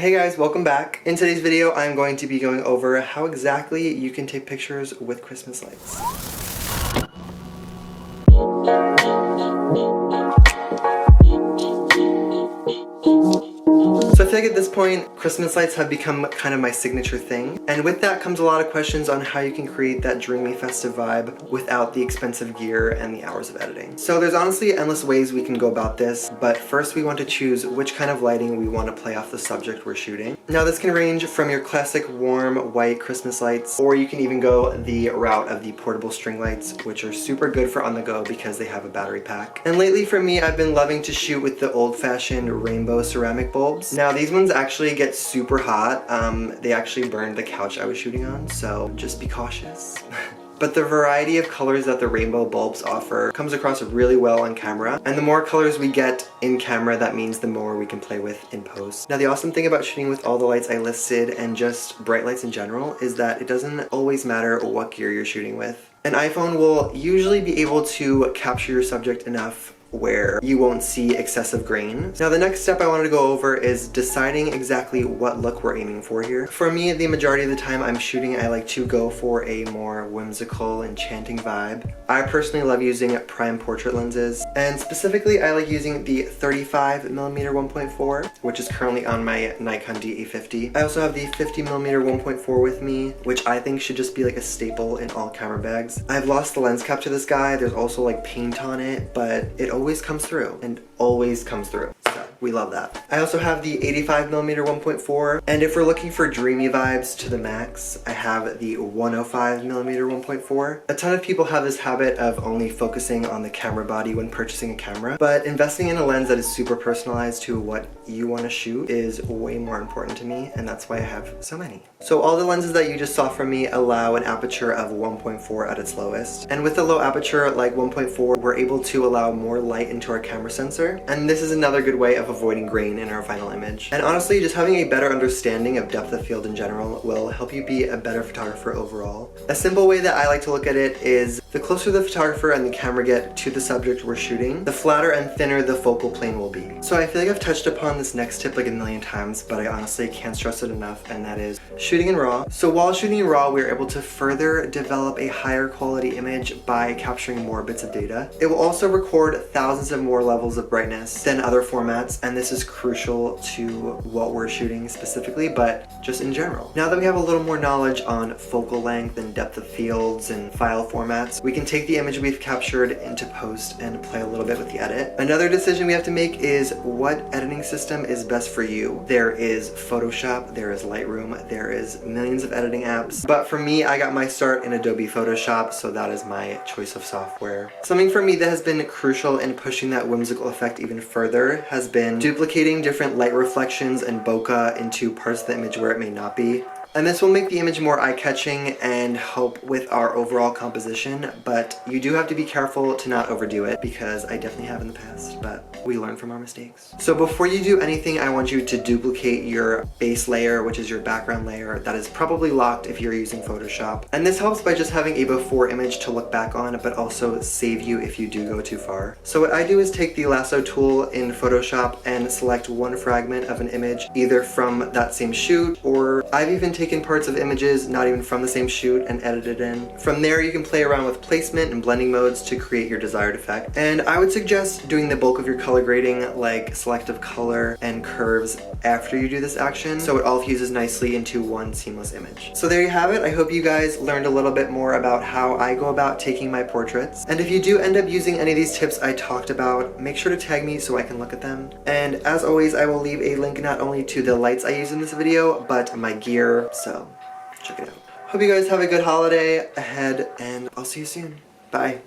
Hey guys, welcome back. In today's video, I'm going to be going over how exactly you can take pictures with Christmas lights. So I feel like at this point, Christmas lights have become kind of my signature thing. And with that comes a lot of questions on how you can create that dreamy festive vibe without the expensive gear and the hours of editing. So there's honestly endless ways we can go about this, but first we want to choose which kind of lighting we want to play off the subject we're shooting. Now this can range from your classic warm white Christmas lights, or you can even go the route of the portable string lights, which are super good for on the go because they have a battery pack. And lately for me, I've been loving to shoot with the old-fashioned rainbow ceramic bulbs. Now these ones actually get super hot. They actually burned the couch I was shooting on, so just be cautious. But the variety of colors that the rainbow bulbs offer comes across really well on camera, and the more colors we get in camera, that means the more we can play with in post. Now the awesome thing about shooting with all the lights I listed and just bright lights in general is that it doesn't always matter what gear you're shooting with. An iPhone will usually be able to capture your subject enough where you won't see excessive grain. Now the next step I wanted to go over is deciding exactly what look we're aiming for here. For me, the majority of the time I'm shooting, I like to go for a more whimsical, enchanting vibe. I personally love using prime portrait lenses, and specifically I like using the 35mm 1.4, which is currently on my Nikon D850. I also have the 50mm 1.4 with me, which I think should just be like a staple in all camera bags. I've lost the lens cap to this guy. There's also like paint on it, but it always comes through, and always comes through. So we love that. I also have the 85mm 1.4, and if we're looking for dreamy vibes to the max, I have the 105mm 1.4. A ton of people have this habit of only focusing on the camera body when purchasing a camera, but investing in a lens that is super personalized to what you want to shoot is way more important to me, and that's why I have so many. So all the lenses that you just saw from me allow an aperture of 1.4 at its lowest, and with a low aperture like 1.4, we're able to allow more light into our camera sensor, and this is another good way of avoiding grain in our final image. And honestly, just having a better understanding of depth of field in general will help you be a better photographer overall. A simple way that I like to look at it is the closer the photographer and the camera get to the subject we're shooting, the flatter and thinner the focal plane will be. So I feel like I've touched upon this next tip like a million times, but I honestly can't stress it enough, and that is shooting in RAW. So while shooting in RAW, we're able to further develop a higher quality image by capturing more bits of data. It will also record thousands of more levels of brightness than other formats, and this is crucial to what we're shooting specifically, but just in general. Now that we have a little more knowledge on focal length and depth of fields and file formats, we can take the image we've captured into post and play a little bit with the edit. Another decision we have to make is what editing system is best for you. There is Photoshop, there is Lightroom, there is millions of editing apps, but for me, I got my start in Adobe Photoshop, so that is my choice of software. Something for me that has been crucial in pushing that whimsical effect even further has been duplicating different light reflections and bokeh into parts of the image where it may not be. And this will make the image more eye-catching and help with our overall composition, but you do have to be careful to not overdo it, because I definitely have in the past, but we learn from our mistakes. So before you do anything, I want you to duplicate your base layer, which is your background layer that is probably locked if you're using Photoshop. And this helps by just having a before image to look back on, but also save you if you do go too far. So what I do is take the lasso tool in Photoshop and select one fragment of an image, either from that same shoot, or I've even taken parts of images not even from the same shoot and edited in. From there, you can play around with placement and blending modes to create your desired effect. And I would suggest doing the bulk of your color grading, like selective color and curves, after you do this action, so it all fuses nicely into one seamless image. So there you have it. I hope you guys learned a little bit more about how I go about taking my portraits. And if you do end up using any of these tips I talked about, make sure to tag me so I can look at them. And as always, I will leave a link not only to the lights I use in this video, but my gear, so check it out. Hope you guys have a good holiday ahead, and I'll see you soon. Bye.